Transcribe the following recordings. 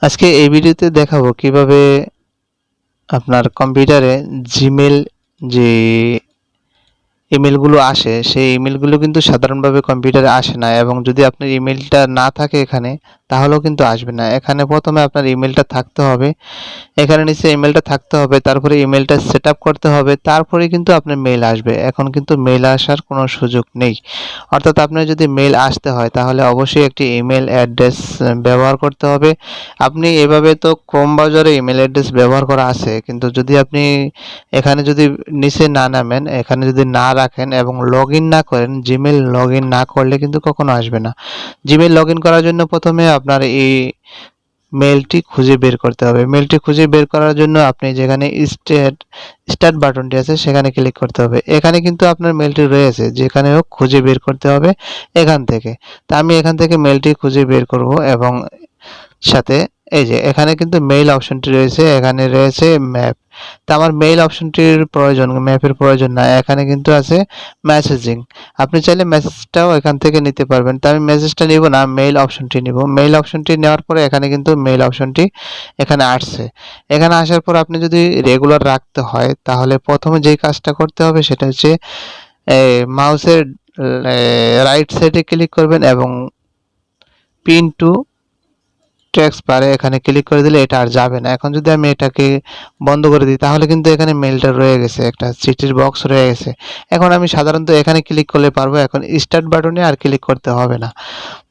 আজকে এই ভিডিওতে দেখাবো কিভাবে আপনার কম্পিউটারে জিমেল যে ইমেলগুলো আসে সেই ইমেলগুলো কিন্তু সাধারণভাবে কম্পিউটারে আসে না, এবং যদি আপনার ইমেলটা না থাকে এখানে তাহলেও কিন্তু আসবে না। এখানে প্রথমে আপনার ইমেলটা থাকতে হবে, এখানে নিচে ইমেলটা থাকতে হবে, তারপরে ইমেলটা সেট আপ করতে হবে, তারপরে কিন্তু আপনার মেইল আসবে। এখন কিন্তু মেইল আসার কোনো সুযোগ নেই, অর্থাৎ আপনার যদি মেইল আসতে হয় তাহলে অবশ্যই একটি ইমেল অ্যাড্রেস ব্যবহার করতে হবে। আপনি এভাবে তো ক্রোম ব্রাউজারে ইমেল অ্যাড্রেস ব্যবহার করা আছে, কিন্তু যদি আপনি এখানে যদি নিচে না নামেন, এখানে যদি না রাখেন এবং লগ ইন না করেন, জিমেল লগ ইন না করলে কিন্তু কখনো আসবে না। জিমেল লগ ইন করার জন্য প্রথমে আপনার এই মেলটি খুঁজে বের করতে হবে। মেলটি খুঁজে বের করার জন্য আপনি যেখানে স্টার্ট বাটনটি আছে সেখানে ক্লিক করতে হবে। এখানে কিন্তু আপনার মেলটি রয়েছে, যেখানে হোক খুঁজে বের করতে হবে এখান থেকে। তা আমি এখান থেকে মেলটি খুঁজে বের করব, এবং সাথে এই যে এখানে কিন্তু মেইল অপশনটি রয়েছে, এখানে রয়েছে ম্যাপ। তা আমার মেইল অপশনটির প্রয়োজন, ম্যাপের প্রয়োজন না। এখানে কিন্তু আছে মেসেজিং, আপনি চাইলে মেসেজটাও এখান থেকে নিতে পারবেন। তা আমি মেসেজটা নিব না, মেইল অপশনটি নিব। মেইল অপশনটি নেওয়ার পরে এখানে কিন্তু মেইল অপশনটি এখানে আসছে। এখানে আসার পর আপনি যদি রেগুলার রাখতে হয় তাহলে প্রথমে যেই কাজটা করতে হবে সেটা হচ্ছে মাউসের রাইট সাইডে ক্লিক করবেন এবং পিন টু টেক্সট বারে এখানে ক্লিক করে দিলে এটা আর যাবে না। এখন যদি আমি এটাকে বন্ধ করে দিই তাহলে কিন্তু এখানে মেলটা রয়ে গেছে, একটা চিঠির বক্স রয়ে গেছে। এখন আমি সাধারণত এখানে ক্লিক করলে পারবো, এখন স্টার্ট বাটনে আর ক্লিক করতে হবে না।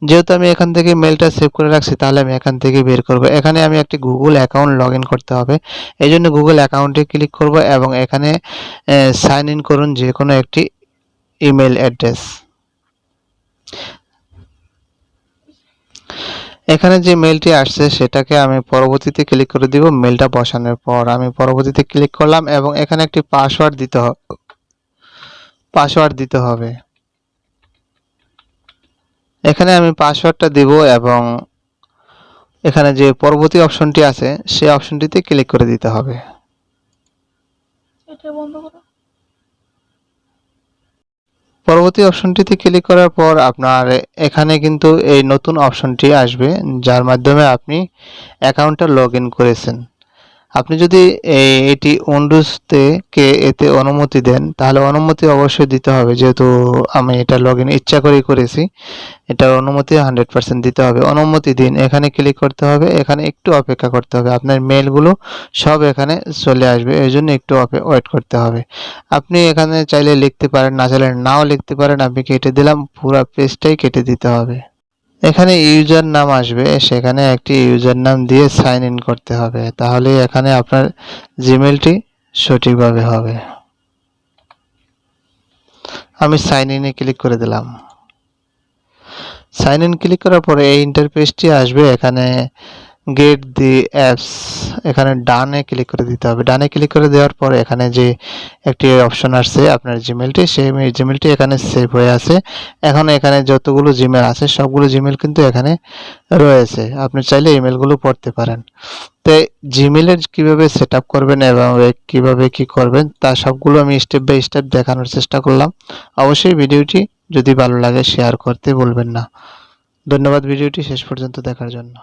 যেহেতু আমি এখান থেকে মেলটা সেভ করে রাখছি তাহলে আমি এখান থেকে বের করব। এখানে আমি একটি গুগল অ্যাকাউন্ট লগ ইন করতে হবে, এই জন্য গুগল অ্যাকাউন্টে ক্লিক করব এবং এখানে সাইন ইন করুন যে কোনো একটি ইমেল অ্যাড্রেস। এখানে যে মেলটি আসছে সেটাকে আমি পরবর্তীতে ক্লিক করে দিব। মেলটা বসানোর পর আমি পরবর্তীতে ক্লিক করলাম এবং এখানে একটি পাসওয়ার্ড দিতে হবে। এখানে আমি পাসওয়ার্ডটা দিব এবং এখানে যে পরবর্তী অপশনটি আছে সেই অপশনটিতে ক্লিক করে দিতে হবে। এটা বন্ধ করো। পরবর্তী অপশনটিতে ক্লিক করার পর আপনার এখানে কিন্তু এই নতুন অপশনটি আসবে, যার মাধ্যমে আপনি অ্যাকাউন্টটা লগ ইন করেছেন। আপনি যদি এটি উইন্ডোজকে এতে অনুমতি দেন তাহলে অনুমতি অবশ্যই দিতে হবে, যেহেতু আমি এটা লগ ইন ইচ্ছা করেই করেছি। এটার অনুমতি 100% দিতে হবে। অনুমতি দিন, এখানে ক্লিক করতে হবে, এখানে একটু অপেক্ষা করতে হবে। আপনার মেলগুলো সব এখানে চলে আসবে, এই জন্য একটু ওয়েট করতে হবে। আপনি এখানে চাইলে লিখতে পারেন, না চাইলে নাও লিখতে পারেন। আমি কেটে দিলাম, পুরো পেজটাই কেটে দিতে হবে। এখানে ইউজার নাম আসবে, সেখানে একটি ইউজার নাম দিয়ে সাইন ইন করতে হবে, তাহলে এখানে আপনার জিমেলটি সঠিকভাবে হবে। আমি সাইন ইনে ক্লিক করে দিলাম। সাইন ইন ক্লিক করার পরে এই ইন্টারফেসটি আসবে। এখানে গেট দি অ্যাপস, এখানে ডানে ক্লিক করে দিতে হবে। ডানে ক্লিক করে দেওয়ার পরে এখানে যে একটি অপশন আসছে আপনার জিমেলটি, সেই জিমেলটি এখানে সেভ হয়ে আছে। এখন এখানে যতগুলো জিমেল আছে সবগুলো জিমেল কিন্তু এখানে রয়েছে, আপনি চাইলে ইমেলগুলো পড়তে পারেন। তো জিমেলের কিভাবে সেট আপ করবেন এবং কিভাবে কি করবেন তা সবগুলো আমি স্টেপ বাই স্টেপ দেখানোর চেষ্টা করলাম। অবশ্যই ভিডিওটি যদি ভালো লাগে শেয়ার করতে ভুলবেন না। ধন্যবাদ ভিডিওটি শেষ পর্যন্ত দেখার জন্য।